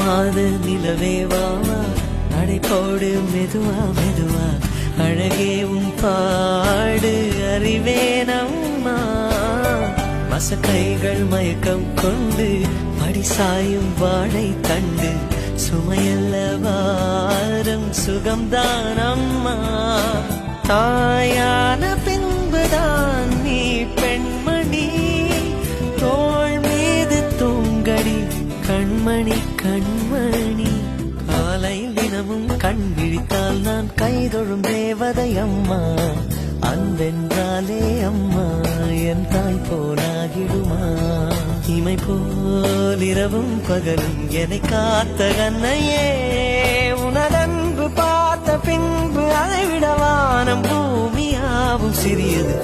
மாத நிலவேவா நடை போடு மெதுவா மெதுவா அழகேவும் பாடு அறிவேனம்மா மசக்கைகள் மயக்கம் கொண்டு படிசாயும் வாழை தண்டு சுமையல்ல வாரம் சுகம்தான் அம்மா தாயான பின்புதான் நீ பெண்மணி தோள் மீது தூங்கடி கண்மணி கண்மணி காலையில் தினமும் கண் விழித்தால் நான் கைதொழும் தேவதை அம்மா அன்பென்றாலே அம்மா என் தாய் போலாகிடுமா இமை போல் இரவும் பகலும் என்னை காத்த கண்ணையே உனதன்பு பார்த்த பின்பு அதை விட வானம் பூமியாவும் சிறியது